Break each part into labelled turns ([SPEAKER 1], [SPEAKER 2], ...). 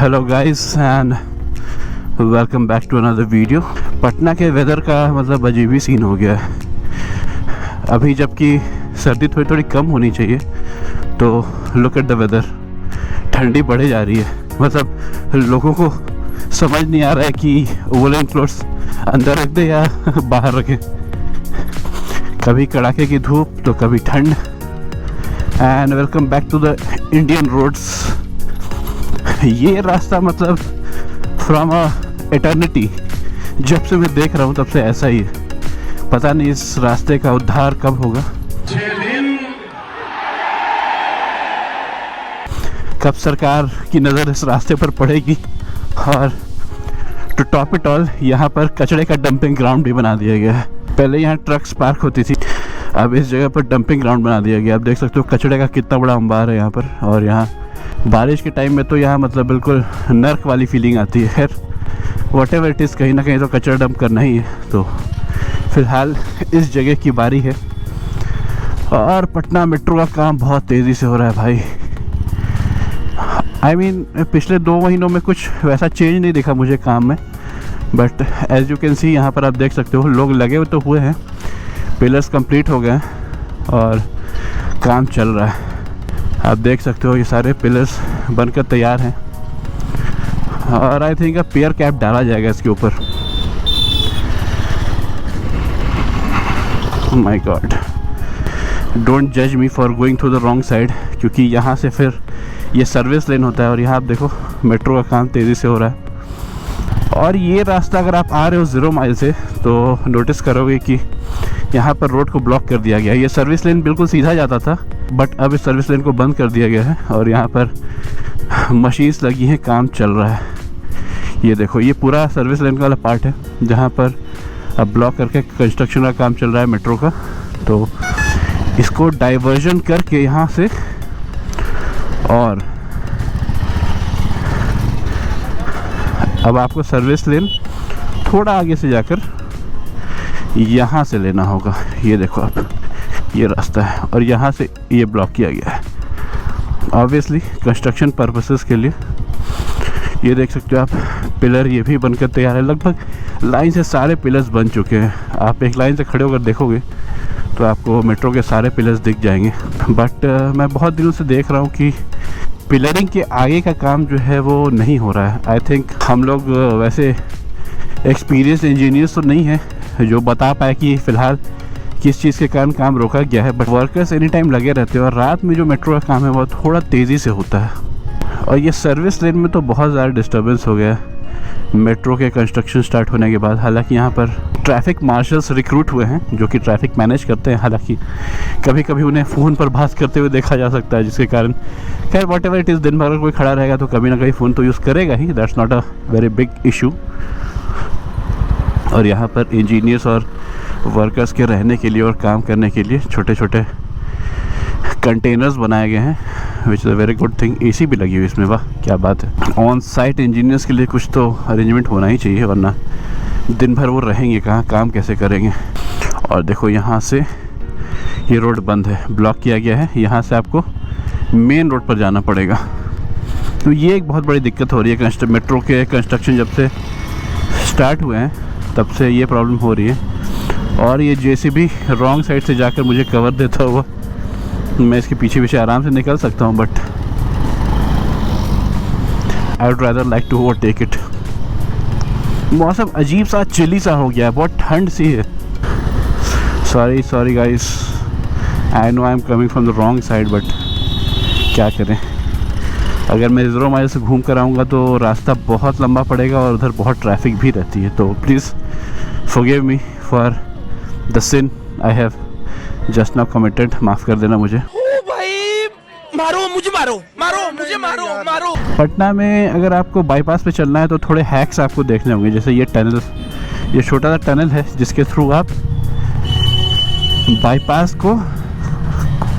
[SPEAKER 1] Hello guys and welcome back to another video. Patna के weather का मतलब अजीब ही सीन हो गया है अभी, जबकि सर्दी थोड़ी कम होनी चाहिए। तो लुक एट द वेदर, ठंडी बढ़े जा रही है। मतलब लोगों को समझ नहीं आ रहा है कि वुलन क्लोथ्स अंदर रख दे या बाहर रखें। कभी कड़ाके की धूप तो कभी ठंड। And welcome back to the Indian roads. ये रास्ता मतलब फ्रॉम एटर्निटी, जब से मैं देख रहा हूँ तब से ऐसा ही है। पता नहीं इस रास्ते का उद्धार कब होगा, कब सरकार की नज़र इस रास्ते पर पड़ेगी। और टू टॉप इट ऑल, यहाँ पर कचड़े का डंपिंग ग्राउंड भी बना दिया गया है। पहले यहाँ ट्रक्स पार्क होती थी, अब इस जगह पर डंपिंग ग्राउंड बना दिया गया। आप देख सकते हो कचड़े का कितना बड़ा अंबार है यहाँ पर। और यहाँ बारिश के टाइम में तो यहाँ मतलब बिल्कुल नर्क वाली फीलिंग आती है। खैर वट एवर इट इज़, कहीं ना कहीं तो कचरा डंप करना ही है। तो फ़िलहाल इस जगह की बारी है। और पटना मेट्रो का काम बहुत तेज़ी से हो रहा है भाई। I mean, पिछले 2 महीनों में कुछ वैसा चेंज नहीं दिखा मुझे काम में, but as you can see यहाँ पर आप देख सकते हो लोग लगे हुए तो हुए हैं। पिलर्स कंप्लीट हो गए हैं और काम चल रहा है। आप देख सकते हो ये सारे पिलर्स बनकर तैयार हैं। और आई थिंक अब पेयर कैप डाला जाएगा इसके ऊपर। माय गॉड, डोंट जज me for going through the wrong side, क्योंकि यहाँ से फिर ये सर्विस लेन होता है। और यहाँ आप देखो मेट्रो का काम तेज़ी से हो रहा है। और ये रास्ता अगर आप आ रहे हो 0 माइल से तो नोटिस करोगे कि यहाँ पर रोड को ब्लॉक कर दिया गया है। ये सर्विस लेन बिल्कुल सीधा जाता था, बट अब इस सर्विस लेन को बंद कर दिया गया है। और यहाँ पर मशीन्स लगी हैं, काम चल रहा है। ये देखो, ये पूरा सर्विस लेन वाला पार्ट है जहाँ पर अब ब्लॉक करके कंस्ट्रक्शन का काम चल रहा है मेट्रो का। तो इसको डाइवर्जन करके यहाँ से और अब आपको सर्विस लेन थोड़ा आगे से जाकर यहाँ से लेना होगा। ये देखो आप, ये रास्ता है और यहाँ से ये ब्लॉक किया गया है ऑब्वियसली कंस्ट्रक्शन पर्पसेस के लिए। ये देख सकते हो आप, पिलर ये भी बनकर तैयार है। लगभग लाइन से सारे पिलर्स बन चुके हैं। आप एक लाइन से खड़े होकर देखोगे तो आपको मेट्रो के सारे पिलर्स दिख जाएंगे। बट मैं बहुत दिनों से देख रहा हूँ कि पिलरिंग के आगे का काम जो है वो नहीं हो रहा है। आई थिंक हम लोग वैसे एक्सपीरियंस इंजीनियर्स तो नहीं हैं जो बता पाए कि फ़िलहाल किस चीज़ के कारण काम रोका गया है। बट वर्कर्स एनी टाइम लगे रहते हैं और रात में जो मेट्रो का काम है वो थोड़ा तेज़ी से होता है। और ये सर्विस लेन में तो बहुत ज़्यादा डिस्टर्बेंस हो गया है मेट्रो के कंस्ट्रक्शन स्टार्ट होने के बाद। हालांकि यहाँ पर ट्रैफिक मार्शल्स रिक्रूट हुए हैं जो कि ट्रैफिक मैनेज करते हैं। हालांकि कभी कभी उन्हें फ़ोन पर बात करते हुए देखा जा सकता है, जिसके कारण खैर वॉट एवर इट इज़, दिन भर अगर कोई खड़ा रहेगा तो कभी ना कभी फ़ोन तो यूज़ करेगा ही। That's not a very big issue. और यहाँ पर इंजीनियर्स और वर्कर्स के रहने के लिए और काम करने के लिए छोटे छोटे कंटेनर्स बनाए गए हैं, which is a very good thing. AC भी लगी हुई इसमें, वाह क्या बात है। ऑन साइट इंजीनियर्स के लिए कुछ तो अरेंजमेंट होना ही चाहिए, वरना दिन भर वो रहेंगे कहाँ, काम कैसे करेंगे। और देखो यहाँ से ये रोड बंद है, ब्लॉक किया गया है। यहाँ से आपको मेन रोड पर जाना पड़ेगा। तो ये एक बहुत बड़ी दिक्कत हो रही है। मेट्रो के कंस्ट्रक्शन जब से स्टार्ट हुए हैं तब से ये प्रॉब्लम हो रही है। और ये जेसीबी रॉन्ग साइड से जाकर मुझे कवर देता हुआ मैं इसके पीछे पीछे आराम से निकल सकता हूँ, but I would rather like to overtake it. मौसम अजीब सा चिली सा हो गया है, बहुत ठंड सी है। Sorry guys, I know I am coming from the wrong side, but क्या करें। अगर मैं 0 माइल से घूम कर आऊँगा तो रास्ता बहुत लंबा पड़ेगा और उधर बहुत ट्रैफिक भी रहती है। तो please forgive me for the sin I have just now committed. माफ़ कर देना मुझे।
[SPEAKER 2] ओ भाई, मारो मुझे, मारो।
[SPEAKER 1] पटना में अगर आपको बाईपास पे चलना है तो थोड़े हैक्स आपको देखने होंगे। जैसे ये टनल, ये छोटा सा टनल है जिसके थ्रू आप बाईपास को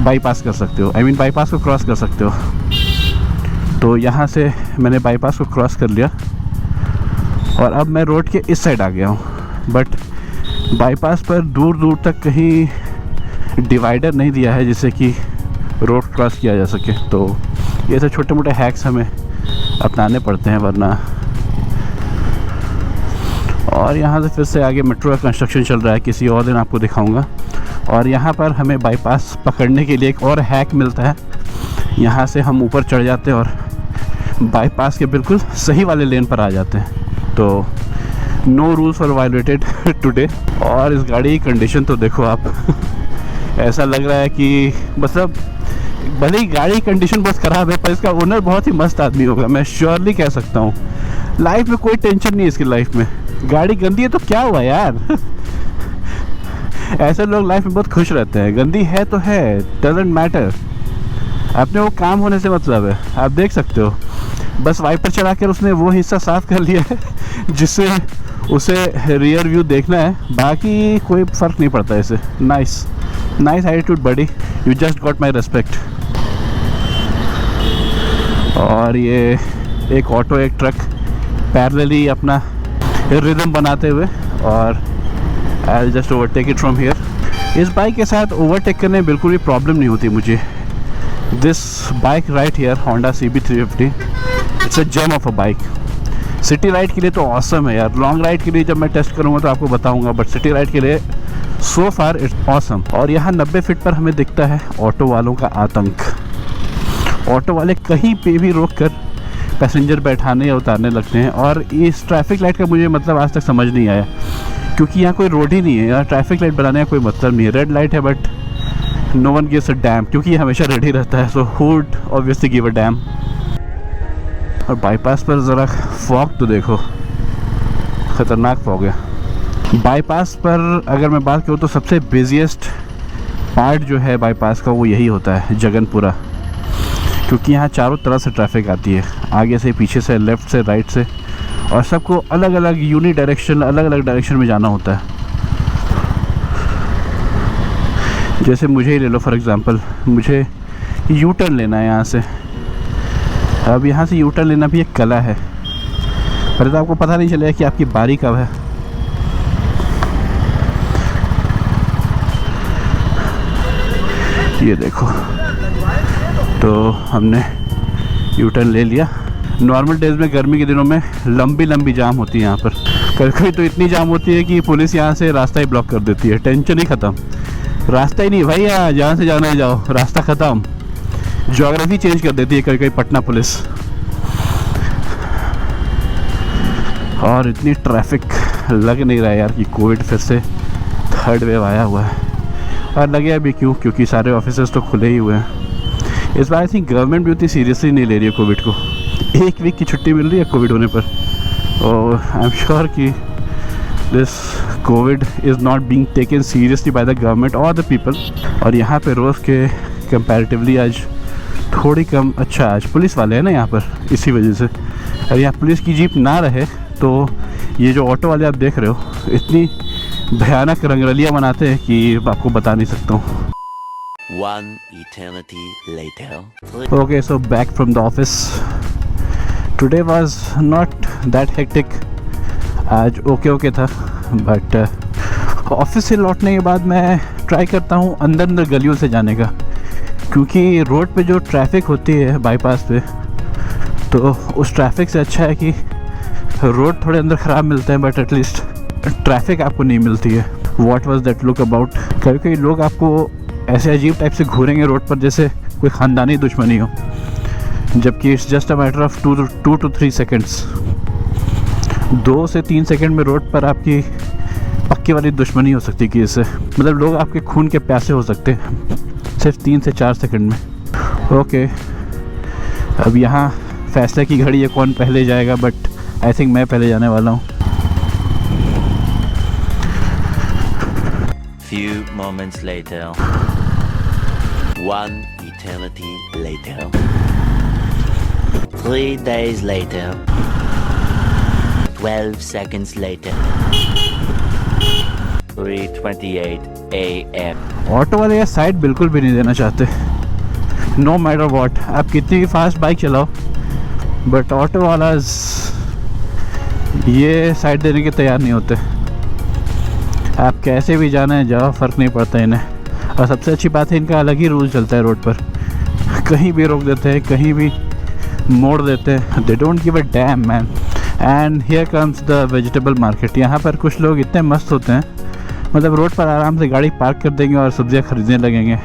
[SPEAKER 1] बाईपास कर सकते हो। बाईपास को क्रॉस कर सकते हो। तो यहाँ से मैंने बाईपास को क्रॉस कर लिया और अब मैं रोड के इस साइड आ गया हूँ। बट बाईपास पर दूर दूर तक कहीं डिवाइडर नहीं दिया है जिससे कि रोड क्रॉस किया जा सके। तो ये सब छोटे मोटे हैक्स हमें अपनाने पड़ते हैं वरना। और यहाँ से फिर से आगे मेट्रो का कंस्ट्रक्शन चल रहा है, किसी और दिन आपको दिखाऊंगा। और यहाँ पर हमें बाईपास पकड़ने के लिए एक और हैक मिलता है। यहाँ से हम ऊपर चढ़ जाते हैं और बाईपास के बिल्कुल सही वाले लेन पर आ जाते हैं। तो नो रूल्स और वायलेटेड टुडे। और इस गाड़ी की कंडीशन तो देखो आप ऐसा लग रहा है कि मतलब भले ही गाड़ी की कंडीशन बहुत ख़राब है पर इसका ओनर बहुत ही मस्त आदमी होगा, मैं श्योरली कह सकता हूँ। लाइफ में कोई टेंशन नहीं है इसकी लाइफ में। गाड़ी गंदी है तो क्या हुआ यार ऐसे लोग लाइफ में बहुत खुश रहते हैं। गंदी है तो है, डजंट मैटर, अपने वो काम होने से मतलब है। आप देख सकते हो बस वाइपर चला कर उसने वो हिस्सा साफ़ कर लिया है जिससे उसे रियर व्यू देखना है, बाकी कोई फ़र्क नहीं पड़ता इसे। Nice nice attitude buddy, you just got my respect. और ये एक ऑटो एक ट्रक पैरेलली अपना रिदम बनाते हुए, और I will just overtake it from here. इस बाइक के साथ ओवरटेक करने में बिल्कुल भी प्रॉब्लम नहीं होती मुझे। This bike right here Honda CB350, it's a gem of a bike. City ride के लिए तो ऑसम है यार। लॉन्ग राइड के लिए जब मैं टेस्ट करूँगा तो आपको बताऊँगा, बट सिटी राइड के लिए सो फार इट्स ऑसम। और यहाँ 90 फीट पर हमें दिखता है ऑटो वालों का आतंक। ऑटो वाले कहीं पे भी रोक कर पैसेंजर बैठाने या उतारने लगते हैं। और इस ट्रैफिक लाइट का मुझे मतलब आज तक समझ नहीं आया, क्योंकि यहाँ कोई रोड ही नहीं है यार। ट्रैफिक लाइट बनाने का कोई मतलब नहीं है। रेड लाइट है but no one gives a damn, क्योंकि ये हमेशा रेडी रहता है। So who would obviously give a damn. और बाईपास पर ज़रा फॉग तो देखो, ख़तरनाक फॉग है। बाईपास पर अगर मैं बात करूँ तो सबसे बिजिएस्ट पार्ट जो है बाईपास का वो यही होता है, जगनपुरा, क्योंकि यहाँ चारों तरफ से ट्रैफिक आती है, आगे से, पीछे से, लेफ़्ट से, राइट से, और सबको अलग अलग यूनी डायरेक्शन, अलग अलग डायरेक्शन में जाना होता है। जैसे मुझे ही ले लो फॉर एग्ज़ाम्पल, मुझे यू टर्न लेना है यहाँ से। अब यहाँ से यू टर्न लेना भी एक कला है, पर तो आपको पता नहीं चलेगा कि आपकी बारी कब है। ये देखो, तो हमने यू टर्न ले लिया। नॉर्मल डेज़ में गर्मी के दिनों में लंबी लंबी जाम होती है यहाँ पर, कभी कभी तो इतनी जाम होती है कि पुलिस यहाँ से रास्ता ही ब्लॉक कर देती है। टेंशन ही ख़त्म, रास्ता ही नहीं भाई, यहाँ जहाँ से जाना है जाओ, रास्ता ख़त्म। ज्योग्राफी चेंज कर देती है कभी कभी पटना पुलिस। और इतनी ट्रैफिक लग नहीं रहा है यार कि कोविड फिर से थर्ड वेव आया हुआ है। और लगे अभी क्यों, क्योंकि सारे ऑफिसेस तो खुले ही हुए हैं। इस बार आई थिंक गवर्नमेंट भी उतनी सीरियसली नहीं ले रही है कोविड को। 1 वीक की छुट्टी मिल रही है कोविड होने पर, और आई एम श्योर कि this Covid is not being taken seriously by the government और द पीपल। और यहाँ पे रोज़ के कंपैरेटिवली आज थोड़ी कम, अच्छा आज पुलिस वाले हैं ना यहाँ पर, इसी वजह से। अगर यहाँ पुलिस की जीप ना रहे तो ये जो ऑटो वाले आप देख रहे हो इतनी भयानक रंगरलियाँ बनाते हैं कि आपको बता नहीं सकता हूँ।
[SPEAKER 3] One eternity later.
[SPEAKER 1] Okay, so back from the office. Today was not that hectic. आज ओके था, बट ऑफिस से लौटने के बाद मैं ट्राई करता हूँ अंदर गलियों से जाने का, क्योंकि रोड पे जो ट्रैफिक होती है बाईपास पे, तो उस ट्रैफिक से अच्छा है कि रोड थोड़े अंदर ख़राब मिलते हैं, बट एटलीस्ट ट्रैफिक आपको नहीं मिलती है। What was that look about? कभी कभी लोग आपको ऐसे अजीब टाइप से घूरेंगे रोड पर जैसे कोई ख़ानदानी दुश्मनी हो, जबकि it's just a matter of 2 to 3 seconds. 2 से 3 सेकेंड में रोड पर आपकी पक्की वाली दुश्मनी हो सकती है कि इससे मतलब लोग आपके खून के प्यासे हो सकते हैं सिर्फ 3 से 4 सेकेंड में। ओके, अब यहाँ फैसले की घड़ी है कौन पहले जाएगा, बट आई थिंक मैं पहले जाने वाला हूँ।
[SPEAKER 3] Few moments later. One eternity later. 3 days later. 12 seconds later. 3:28 a.m.
[SPEAKER 1] Auto वाले यार साइड बिल्कुल भी नहीं देना चाहते, नो मैटर वॉट, आप कितनी भी फास्ट बाइक चलाओ, बट ऑटो वाला ये साइड देने के तैयार नहीं होते। आप कैसे भी जाना है जाओ, फ़र्क नहीं पड़ता इन्हें। और सबसे अच्छी बात है इनका अलग ही रूल चलता है रोड पर, कहीं भी रोक देते हैं, कहीं भी मोड़ देते हैं। They don't give a dam man. And here comes the vegetable market. यहाँ पर कुछ लोग इतने मस्त होते हैं, मतलब रोड पर आराम से गाड़ी पार्क कर देंगे और सब्जियाँ खरीदने लगेंगे,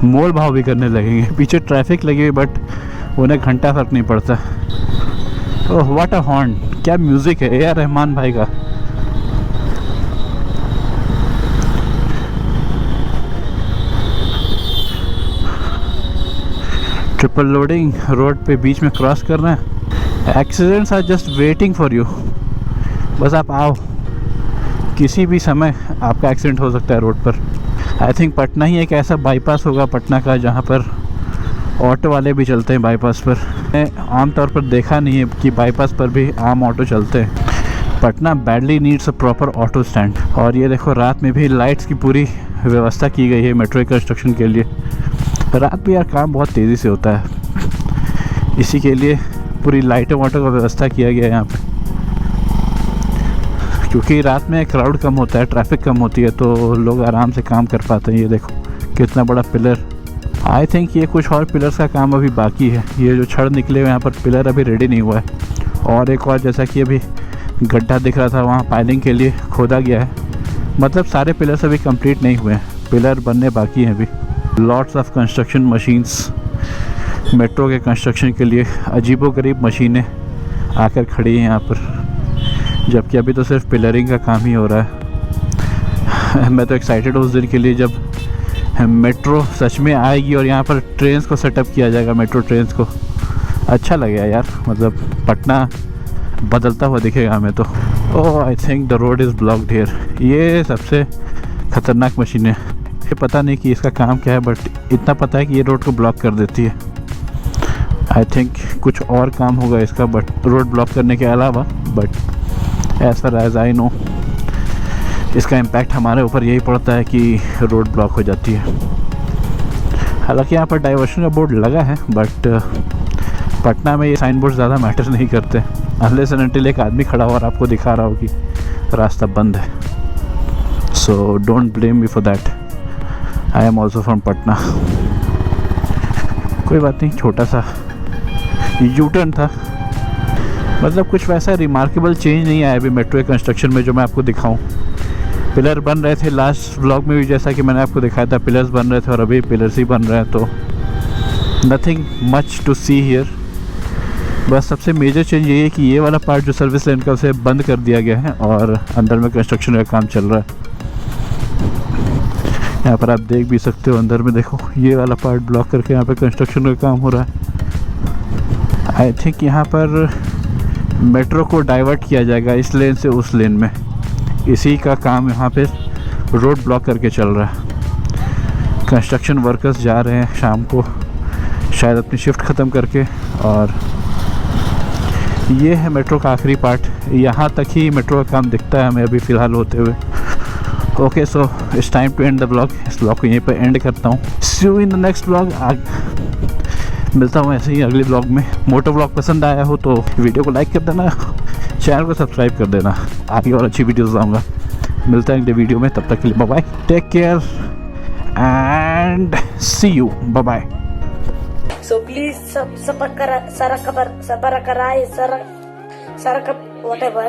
[SPEAKER 1] मोल भाव भी करने लगेंगे। पीछे ट्रैफिक लगी हुई बट उन्हें घंटा फर्क नहीं पड़ता। ओह व्हाट अ हॉर्न, क्या म्यूज़िक है ए आर रहमान भाई का। ट्रिपल लोडिंग, रोड पे बीच में क्रॉस कर रहे हैं। Accidents are just waiting for you. बस आप आओ, किसी भी समय आपका एक्सीडेंट हो सकता है रोड पर। आई थिंक पटना ही एक ऐसा बाईपास होगा पटना का जहाँ पर ऑटो वाले भी चलते हैं बाईपास पर। मैंने आमतौर पर देखा नहीं है कि बाईपास पर भी आम ऑटो चलते हैं। Patna badly needs a proper auto stand. और ये देखो रात में भी लाइट्स की पूरी व्यवस्था की गई है मेट्रो कंस्ट्रक्शन के लिए। रात में यार काम बहुत तेज़ी से होता है, इसी के लिए पूरी लाइटों वाटों का व्यवस्था किया गया है यहाँ पे। क्योंकि रात में क्राउड कम होता है, ट्रैफिक कम होती है, तो लोग आराम से काम कर पाते हैं। ये देखो कितना बड़ा पिलर। आई थिंक ये कुछ और पिलर्स का काम अभी बाकी है। ये जो छड़ निकले हुए यहाँ पर पिलर अभी रेडी नहीं हुआ है। और एक और जैसा कि अभी गड्ढा दिख रहा था वहाँ पाइलिंग के लिए खोदा गया है। मतलब सारे पिलर्स अभी कंप्लीट नहीं हुए हैं, पिलर बनने बाकी हैं अभी। Lots of construction machines metro के कंस्ट्रक्शन के लिए अजीबोगरीब मशीनें आकर खड़ी हैं यहाँ पर, जबकि अभी तो सिर्फ पिलरिंग का काम ही हो रहा है। मैं तो एक्साइटेड हूँ उस दिन के लिए जब मेट्रो सच में आएगी और यहाँ पर ट्रेन्स को सेटअप किया जाएगा, मेट्रो ट्रेन्स को। अच्छा लगेगा यार, मतलब पटना बदलता हुआ दिखेगा हमें तो। Oh I think the road is blocked here. ये सबसे ख़तरनाक मशीन है। ये पता नहीं कि इसका काम क्या है, बट इतना पता है कि ये रोड को ब्लॉक कर देती है। आई थिंक कुछ और काम होगा इसका, बट रोड ब्लॉक करने के अलावा। But as far as I know इसका इम्पैक्ट हमारे ऊपर यही पड़ता है कि रोड ब्लॉक हो जाती है। हालांकि यहाँ पर डाइवर्शन का बोर्ड लगा है, बट पटना में ये साइन बोर्ड ज़्यादा मैटर नहीं करते अनलेस एंड अनटिल एक आदमी खड़ा हो और आपको दिखा रहा हो कि रास्ता बंद है। So don't blame me for that, I am also from Patna. कोई बात नहीं, छोटा सा यू टर्न था, मतलब कुछ वैसा रिमार्केबल चेंज नहीं आया अभी मेट्रो के कंस्ट्रक्शन में जो मैं आपको दिखाऊं। पिलर बन रहे थे लास्ट व्लॉग में भी, जैसा कि मैंने आपको दिखाया था, पिलर्स बन रहे थे और अभी पिलर्स ही बन रहे हैं। तो nothing much to see here. बस सबसे मेजर चेंज ये है कि ये वाला पार्ट जो सर्विस लेन का उसे बंद कर दिया गया है और अंदर में कंस्ट्रक्शन का काम चल रहा है। यहाँ पर आप देख भी सकते हो, अंदर में देखो ये वाला पार्ट ब्लॉक करके यहाँ पे कंस्ट्रक्शन का काम हो रहा है। आई थिंक यहाँ पर मेट्रो को डाइवर्ट किया जाएगा इस लेन से उस लेन में, इसी का काम यहाँ पे रोड ब्लॉक करके चल रहा है। कंस्ट्रक्शन वर्कर्स जा रहे हैं शाम को शायद अपनी शिफ्ट ख़त्म करके। और ये है मेट्रो का आखिरी पार्ट, यहाँ तक ही मेट्रो का काम दिखता है हमें अभी फ़िलहाल होते हुए। Okay so it's time to end the blog. इस ब्लॉग को यहीं पर एंड करता हूँ। See you in the next blog. मिलता हूँ ऐसे ही अगले ब्लॉग में। मोटो ब्लॉग पसंद आया हो तो वीडियो को लाइक कर देना, चैनल को सब्सक्राइब कर देना, आगे और अच्छी वीडियोस लाऊंगा। मिलता है अगले वीडियो में, तब तक के लिए bye bye, take care and see you, bye bye.
[SPEAKER 4] So please subscribe, whatever.